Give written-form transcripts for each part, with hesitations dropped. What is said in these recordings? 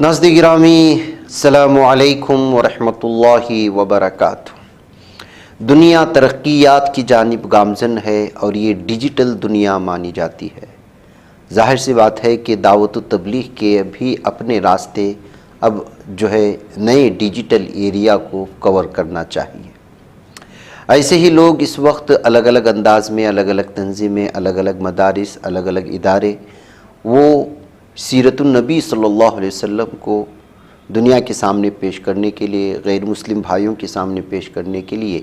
ناظرین گرامی السلام علیکم ورحمۃ اللہ وبرکاتہ۔ دنیا ترقیات کی جانب گامزن ہے اور یہ ڈیجیٹل دنیا مانی جاتی ہے۔ ظاہر سی بات ہے کہ دعوت و تبلیغ کے بھی اپنے راستے اب جو ہے نئے ڈیجیٹل ایریا کو کور کرنا چاہیے۔ ایسے ہی لوگ اس وقت الگ الگ انداز میں، الگ الگ تنظیمیں، الگ الگ مدارس، الگ الگ ادارے وہ سیرت النبی صلی اللہ علیہ وسلم کو دنیا کے سامنے پیش کرنے کے لیے، غیر مسلم بھائیوں کے سامنے پیش کرنے کے لیے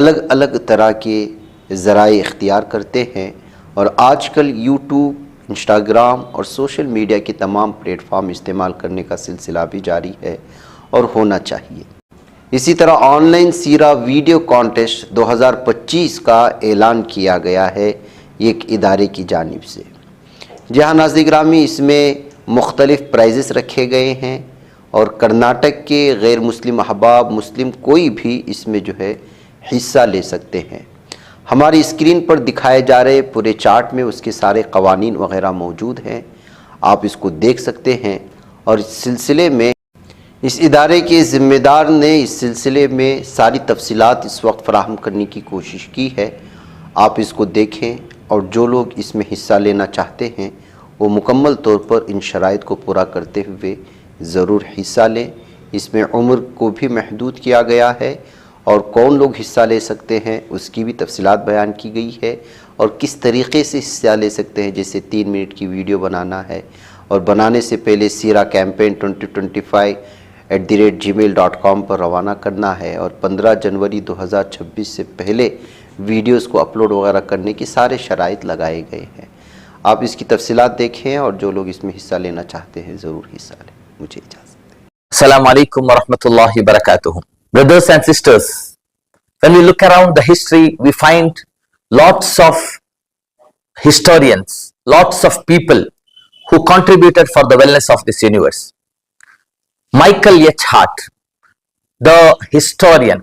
الگ الگ طرح کے ذرائع اختیار کرتے ہیں، اور آج کل یوٹیوب، انسٹاگرام اور سوشل میڈیا کے تمام پلیٹ فارم استعمال کرنے کا سلسلہ بھی جاری ہے اور ہونا چاہیے۔ اسی طرح آن لائن سیرہ ویڈیو کانٹیسٹ 2025 کا اعلان کیا گیا ہے ایک ادارے کی جانب سے، جہاں ناظرین گرامی اس میں مختلف پرائزز رکھے گئے ہیں، اور کرناٹک کے غیر مسلم احباب، مسلم کوئی بھی اس میں جو ہے حصہ لے سکتے ہیں۔ ہماری اسکرین پر دکھائے جا رہے پورے چارٹ میں اس کے سارے قوانین وغیرہ موجود ہیں، آپ اس کو دیکھ سکتے ہیں، اور اس سلسلے میں اس ادارے کے ذمہ دار نے اس سلسلے میں ساری تفصیلات اس وقت فراہم کرنے کی کوشش کی ہے۔ آپ اس کو دیکھیں، اور جو لوگ اس میں حصہ لینا چاہتے ہیں وہ مکمل طور پر ان شرائط کو پورا کرتے ہوئے ضرور حصہ لیں۔ اس میں عمر کو بھی محدود کیا گیا ہے، اور کون لوگ حصہ لے سکتے ہیں اس کی بھی تفصیلات بیان کی گئی ہے، اور کس طریقے سے حصہ لے سکتے ہیں۔ جیسے 3 منٹ کی ویڈیو بنانا ہے، اور بنانے سے پہلے سیرہ کیمپین 2025@gmail.com پر روانہ کرنا ہے، اور 15 جنوری 2026 سے پہلے ویڈیوز کو اپلوڈ وغیرہ کرنے کی سارے شرائط لگائے گئے ہیں۔ آپ اس کی تفصیلات دیکھیں، اور جو لوگ اس میں حصہ لینا چاہتے ہیں ضرور حصہ لیں۔ مجھے اجازت دیں۔ السلام علیکم ورحمۃ اللہ وبرکاتہ۔ Brothers and sisters, when we look around the history, we find lots of historians, lots of people who contributed for the wellness of this universe. Michael H. Hart, the historian,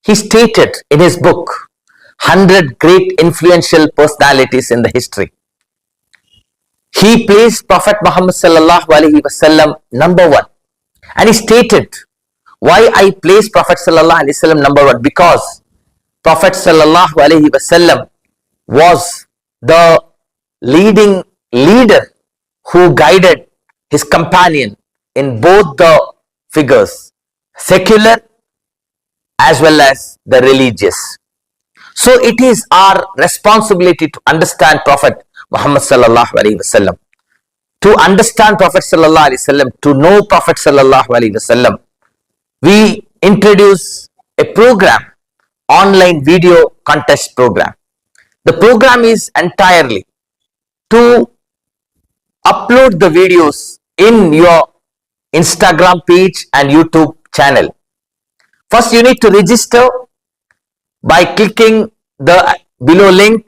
he stated in his book 100 great influential personalities in the history. He placed Prophet Muhammad sallallahu alaihi wasallam number 1, and he stated, why I place Prophet sallallahu alaihi wasallam number 1? Because Prophet sallallahu alaihi wasallam was the leading leader who guided his companion in both the figures, secular as well as the religious. So it is our responsibility to understand Prophet Muhammad sallallahu alaihi wasallam, to understand Prophet sallallahu alaihi wasallam, to know Prophet sallallahu alaihi wasallam. We introduce a program, online video contest program. The program is entirely to upload the videos in your Instagram page and YouTube channel. First, you need to register by clicking the below link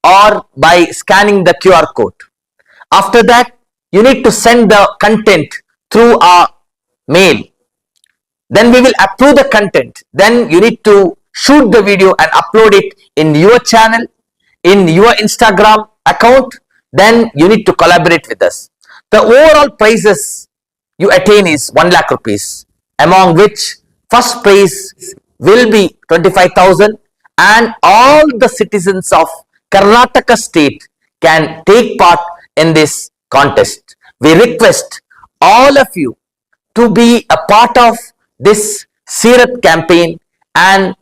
or by scanning the QR code. After that, you need to send the content through our mail. Then we will approve the content. Then you need to shoot the video and upload it in your channel, in your Instagram account. Then you need to collaborate with us. The overall prizes you attain is 1 lakh rupees, among which first prize will be 25,000, and all the citizens of Karnataka state can take part in this contest. We request all of you to be a part of this Seerah campaign, and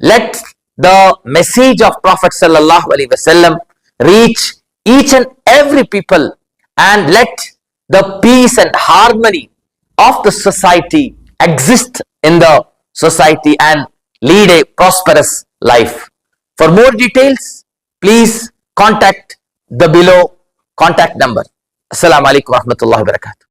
let the message of Prophet sallallahu alaihi wasallam reach each and every people, and let the peace and harmony of the society exist in the society and lead a prosperous life. For more details, please contact the below contact number. Assalamu alaikum warahmatullahi wabarakatuh.